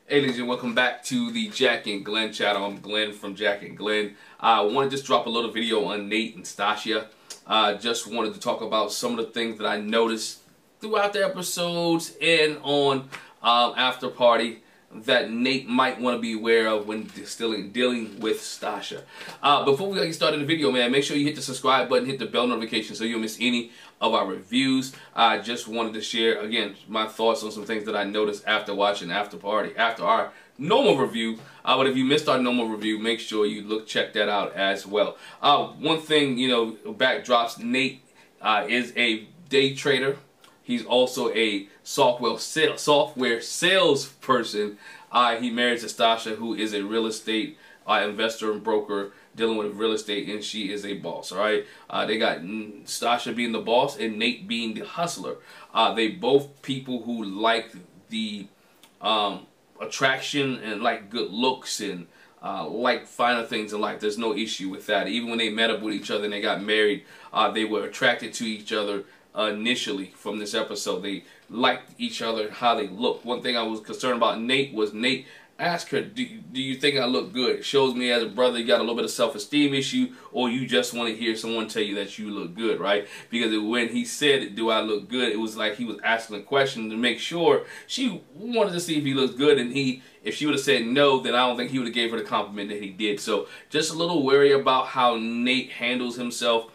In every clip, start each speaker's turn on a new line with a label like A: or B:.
A: Hey ladies and welcome back to the Jack and Glenn channel. I'm Glenn from Jack and Glenn. I want to just drop a little video on Nate and Stacia. Just wanted to talk about some of the things that I noticed throughout the episodes and on After Party that Nate might want to be aware of when dealing with Stacia. Before we get started in the video, man, make sure you hit the subscribe button, hit the bell notification so you don't miss any of our reviews. I just wanted to share, again, my thoughts on some things that I noticed after watching After Party, after our normal review. But if you missed our normal review, make sure you check that out as well. One thing, backdrops, Nate is a day trader. He's also a software salesperson. He married to Stacia, who is a real estate investor and broker dealing with real estate, and she is a boss. All right, they got Stacia being the boss and Nate being the hustler. They both people who like the attraction and like good looks and like finer things in life. There's no issue with that. Even when they met up with each other and they got married, they were attracted to each other. Initially from this episode, they liked each other, how they looked. One thing I was concerned about Nate was Nate asked her, do you think I look good? It shows me as a brother you got a little bit of self-esteem issue, or you just want to hear someone tell you that you look good, right? Because when he said, do I look good, it was like he was asking a question to make sure. She wanted to see if he looked good, and if she would have said no, then I don't think he would have gave her the compliment that he did. So just a little wary about how Nate handles himself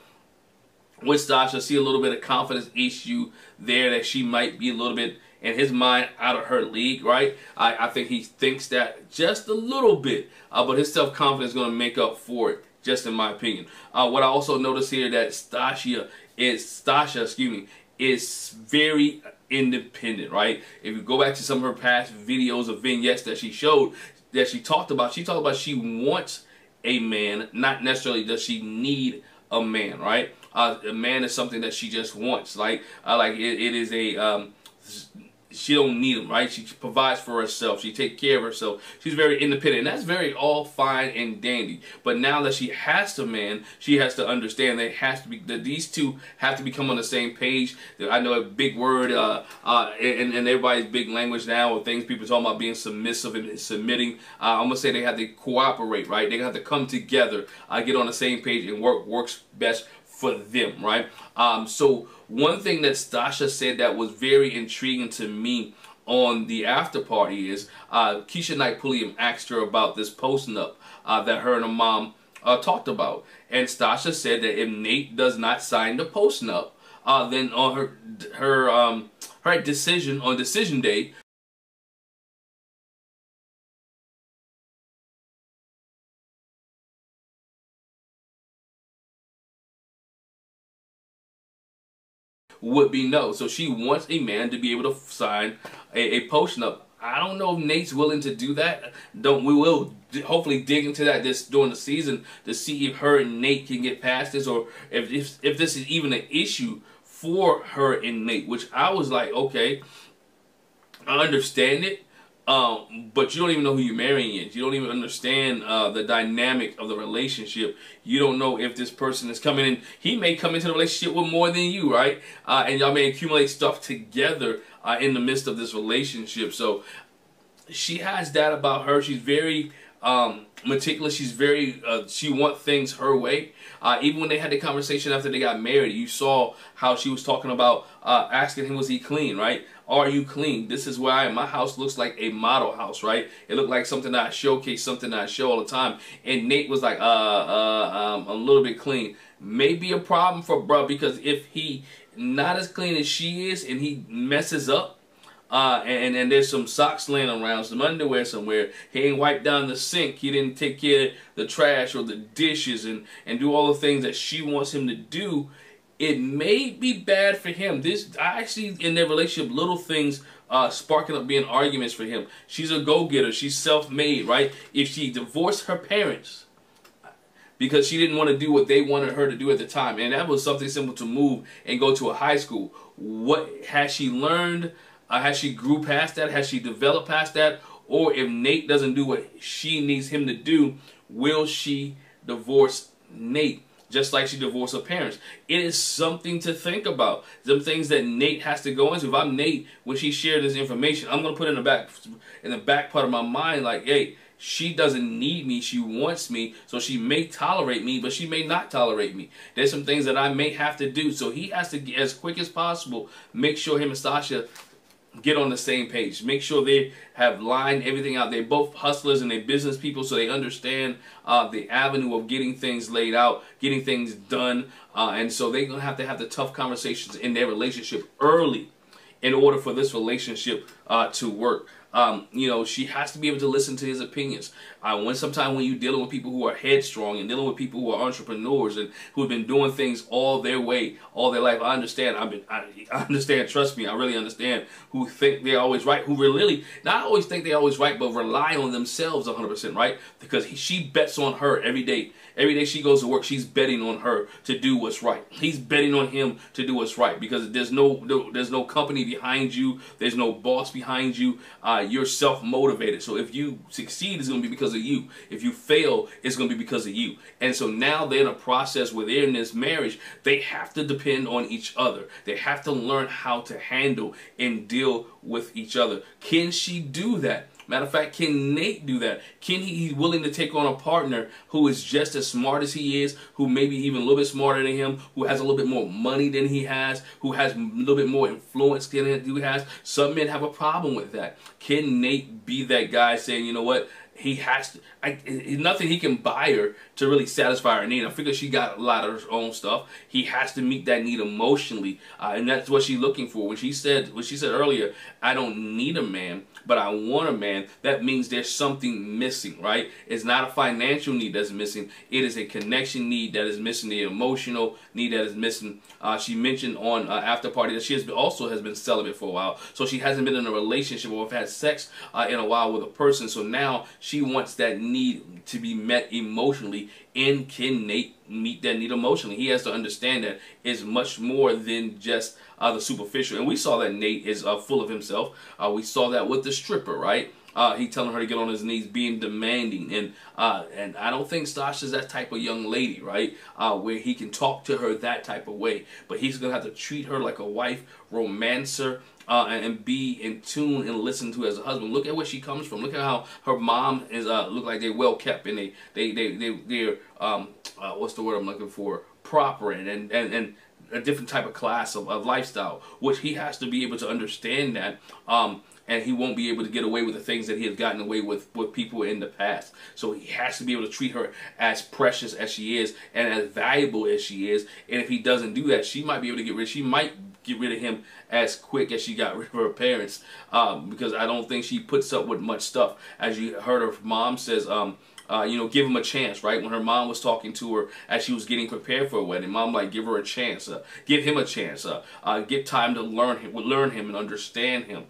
A: with Stacia. See a little bit of confidence issue there, that she might be a little bit, in his mind, out of her league, right? I think he thinks that just a little bit, but his self-confidence is going to make up for it, just in my opinion. What I also noticed here that Stacia is very independent, right? If you go back to some of her past videos of vignettes that she showed, that she talked about she wants a man, not necessarily does she need a man, right? A man is something that she just wants. It is a she don't need him, right? She provides for herself. She takes care of herself. She's very independent, and that's very all fine and dandy. But now that she has a man, she has to understand that these two have to become on the same page. I know a big word in everybody's big language now, or things people talking about being submissive and submitting. I'm gonna say they have to cooperate, right? They have to come together, get on the same page, and works best for them, right? So one thing that Stacia said that was very intriguing to me on the after party is Keisha Knight Pulliam asked her about this posting up that her and her mom talked about, and Stacia said that if Nate does not sign the posting up, then on her decision on decision day would be no. So she wants a man to be able to sign a posting up. I don't know if Nate's willing to do that. We will hopefully dig into that during the season to see if her and Nate can get past this, or if this is even an issue for her and Nate. Which I was like, okay, I understand it. But you don't even know who you're marrying yet. You don't even understand the dynamic of the relationship. You don't know if this person is coming in. He may come into the relationship with more than you, right? And y'all may accumulate stuff together in the midst of this relationship. So she has that about her. She's very meticulous. She's very she wants things her way. Even when they had the conversation after they got married, you saw how she was talking about asking him, was he clean, right? Are you clean? This is where I am. My house looks like a model house, right? It looked like something that I showcase, something that I show all the time. And Nate was like, a little bit clean. Maybe a problem for bruh, because if he not as clean as she is and he messes up, and there's some socks laying around, some underwear somewhere, he ain't wiped down the sink, he didn't take care of the trash or the dishes and do all the things that she wants him to do, it may be bad for him. I actually, in their relationship, little things sparking up being arguments for him. She's a go-getter. She's self-made, right? If she divorced her parents because she didn't want to do what they wanted her to do at the time, and that was something simple to move and go to a high school. What has she learned? Has she grew past that? Has she developed past that? Or if Nate doesn't do what she needs him to do, will she divorce Nate? just like she divorced her parents. It is something to think about. Some things that Nate has to go into. If I'm Nate, when she shared this information, I'm gonna put it in the back part of my mind, like, hey, she doesn't need me, she wants me, so she may tolerate me, but she may not tolerate me. There's some things that I may have to do. So he has to, as quick as possible, make sure him and Stacia get on the same page. Make sure they have lined everything out. They're both hustlers and they're business people, so they understand the avenue of getting things laid out, getting things done, and so they're going to have the tough conversations in their relationship early in order for this relationship to work. You know, she has to be able to listen to his opinions. Sometimes when you're dealing with people who are headstrong and dealing with people who are entrepreneurs and who have been doing things all their way, all their life, I understand. I understand. Trust me, I really understand. Who think they're always right, who really not always think they're always right, but rely on themselves 100%, right? Because she bets on her every day. Every day she goes to work, she's betting on her to do what's right. He's betting on him to do what's right, because there's no company behind you. There's no boss behind you. You're self-motivated. So if you succeed, it's going to be because of you. If you fail, it's going to be because of you. And so now they're in a process where they're in this marriage. They have to depend on each other. They have to learn how to handle and deal with each other. Can she do that? Matter of fact, can Nate do that? Can he willing to take on a partner who is just as smart as he is, who maybe even a little bit smarter than him, who has a little bit more money than he has, who has a little bit more influence than he has? Some men have a problem with that. Can Nate be that guy saying, you know what, he has to, nothing he can buy her to really satisfy her need. I figure she got a lot of her own stuff. He has to meet that need emotionally, and that's what she's looking for. When she said earlier, I don't need a man, but I want a man, that means there's something missing, right? It's not a financial need that's missing. It is a connection need that is missing, the emotional need that is missing. She mentioned on After Party that she also has been celibate for a while, so she hasn't been in a relationship or have had sex in a while with a person. So now she wants that need to be met emotionally. And can Nate meet that need emotionally? He has to understand that it's much more than just the superficial. And we saw that Nate is full of himself. We saw that with the stripper, right? He telling her to get on his knees, being demanding, and I don't think Stasia's that type of young lady, right? Where he can talk to her that type of way, but he's gonna have to treat her like a wife, romance her, and be in tune and listen to her as a husband. Look at where she comes from. Look at how her mom is. Look like they're well kept, and they're what's the word I'm looking for? Proper and a different type of class of lifestyle, which he has to be able to understand that. And he won't be able to get away with the things that he has gotten away with people in the past. So he has to be able to treat her as precious as she is and as valuable as she is. And if he doesn't do that, she might be able to get rid. She might get rid of him as quick as she got rid of her parents, because I don't think she puts up with much stuff. As you heard her mom says, you know, give him a chance, right? When her mom was talking to her as she was getting prepared for a wedding, mom like, give her a chance, give him a chance, get time to learn him and understand him,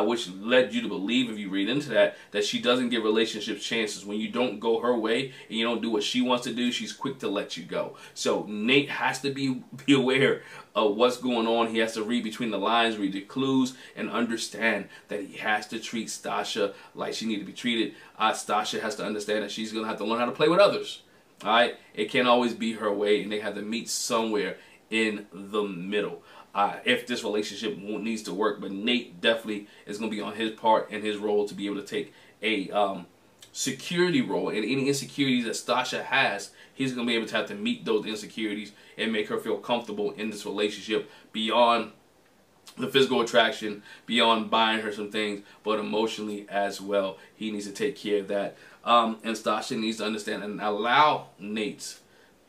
A: which led you to believe, if you read into that, that she doesn't give relationships chances. When you don't go her way and you don't do what she wants to do, she's quick to let you go. So Nate has to be aware of what's going on. He has to read between the lines, read the clues, and understand that he has to treat Stacia like she needs to be treated. Stacia has to understand that she's going to have to learn how to play with others. All right? It can't always be her way, and they have to meet somewhere in the middle. If this relationship needs to work, but Nate definitely is going to be on his part and his role to be able to take a security role, and any insecurities that Stacia has, he's going to be able to have to meet those insecurities and make her feel comfortable in this relationship beyond the physical attraction, beyond buying her some things, but emotionally as well. He needs to take care of that. And Stacia needs to understand and allow Nate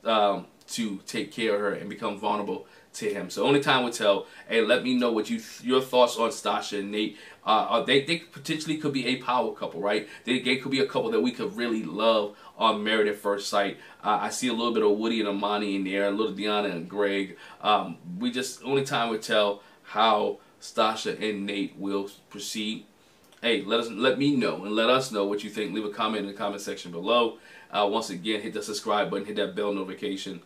A: to take care of her and become vulnerable to him. So only time will tell. Hey, let me know what your thoughts on Stacia and Nate. They potentially could be a power couple, right? They could be a couple that we could really love on Married at First Sight. I see a little bit of Woody and Amani in there, a little Deanna and Greg. Only time will tell how Stacia and Nate will proceed. Hey, let me know and let us know what you think. Leave a comment in the comment section below. Once again, hit the subscribe button, hit that bell notification